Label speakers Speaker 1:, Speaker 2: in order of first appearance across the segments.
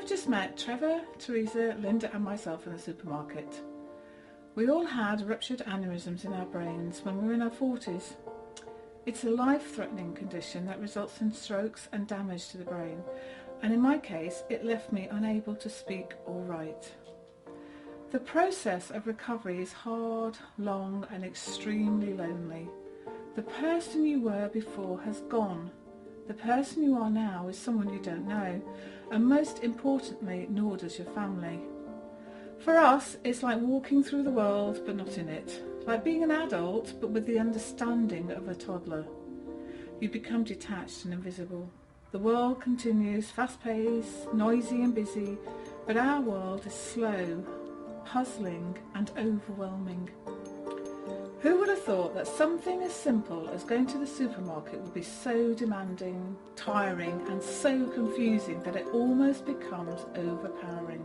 Speaker 1: have just met Trevor, Teresa, Linda and myself in the supermarket. We all had ruptured aneurysms in our brains when we were in our 40s. It's a life-threatening condition that results in strokes and damage to the brain, and in my case it left me unable to speak or write. The process of recovery is hard, long and extremely lonely. The person you were before has gone. The person you are now is someone you don't know, and most importantly, nor does your family. For us, it's like walking through the world but not in it, like being an adult but with the understanding of a toddler. You become detached and invisible. The world continues, fast-paced, noisy and busy, but our world is slow, puzzling and overwhelming. Who would have thought that something as simple as going to the supermarket would be so demanding, tiring and so confusing that it almost becomes overpowering?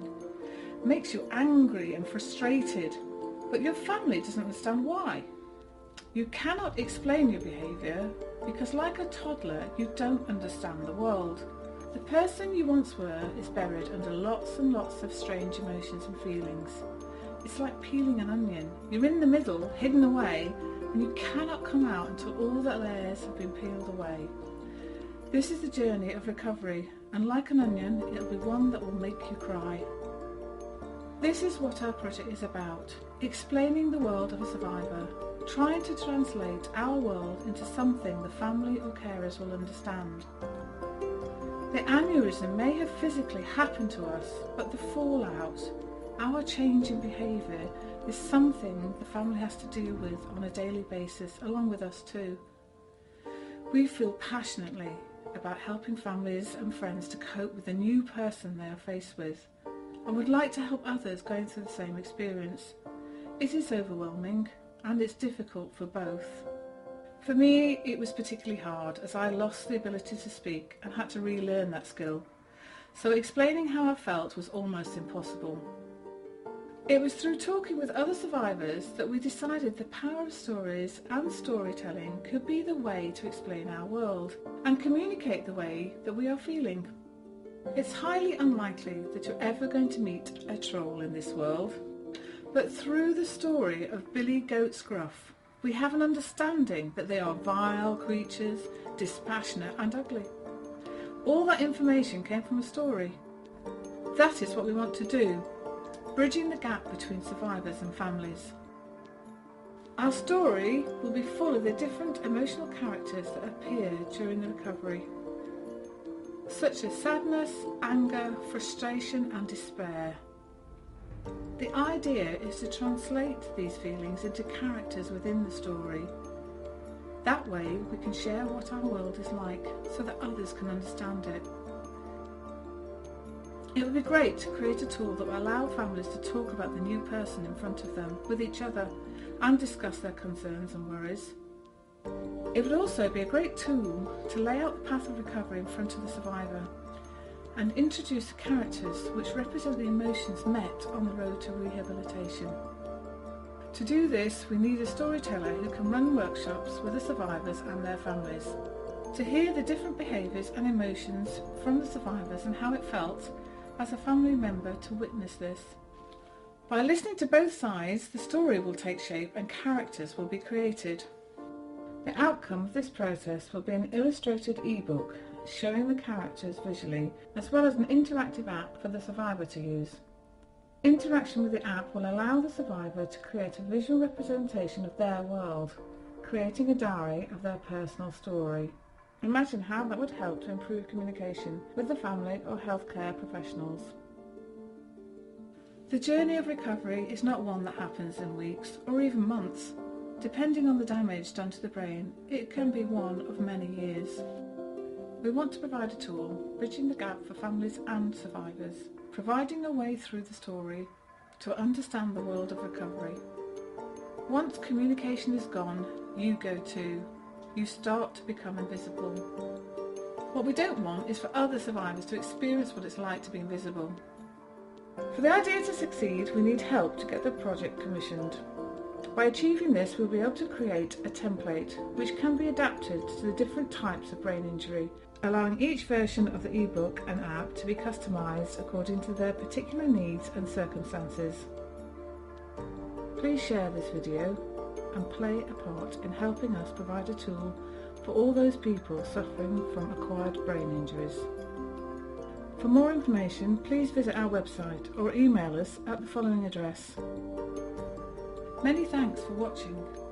Speaker 1: It makes you angry and frustrated, but your family doesn't understand why. You cannot explain your behaviour because, like a toddler, you don't understand the world. The person you once were is buried under lots and lots of strange emotions and feelings. It's like peeling an onion. You're in the middle, hidden away, and you cannot come out until all the layers have been peeled away. This is the journey of recovery, and like an onion, it'll be one that will make you cry. This is what our project is about, explaining the world of a survivor, trying to translate our world into something the family or carers will understand. The aneurysm may have physically happened to us, but the fallout, our change in behaviour, is something the family has to deal with on a daily basis, along with us too. We feel passionately about helping families and friends to cope with the new person they are faced with, and would like to help others going through the same experience. It is overwhelming and it's difficult for both. For me, it was particularly hard as I lost the ability to speak and had to relearn that skill, so explaining how I felt was almost impossible. It was through talking with other survivors that we decided the power of stories and storytelling could be the way to explain our world and communicate the way that we are feeling. It's highly unlikely that you're ever going to meet a troll in this world, but through the story of Billy Goat Scruff, we have an understanding that they are vile creatures, dispassionate and ugly. All that information came from a story. That is what we want to do, bridging the gap between survivors and families. Our story will be full of the different emotional characters that appear during the recovery, such as sadness, anger, frustration and despair. The idea is to translate these feelings into characters within the story. That way we can share what our world is like so that others can understand it. It would be great to create a tool that will allow families to talk about the new person in front of them with each other and discuss their concerns and worries. It would also be a great tool to lay out the path of recovery in front of the survivor and introduce the characters which represent the emotions met on the road to rehabilitation. To do this, we need a storyteller who can run workshops with the survivors and their families, to hear the different behaviours and emotions from the survivors and how it felt as a family member to witness this. By listening to both sides, the story will take shape and characters will be created. The outcome of this process will be an illustrated ebook showing the characters visually, as well as an interactive app for the survivor to use. Interaction with the app will allow the survivor to create a visual representation of their world, creating a diary of their personal story. Imagine how that would help to improve communication with the family or healthcare professionals. The journey of recovery is not one that happens in weeks or even months. Depending on the damage done to the brain, it can be one of many years. We want to provide a tool bridging the gap for families and survivors, providing a way through the story to understand the world of recovery. Once communication is gone, you go too. You start to become invisible. What we don't want is for other survivors to experience what it's like to be invisible. For the idea to succeed, we need help to get the project commissioned. By achieving this, we'll be able to create a template which can be adapted to the different types of brain injury allowing each version of the ebook and app to be customised according to their particular needs and circumstances. Please share this video and play a part in helping us provide a tool for all those people suffering from acquired brain injuries. For more information, please visit our website or email us at the following address. Many thanks for watching.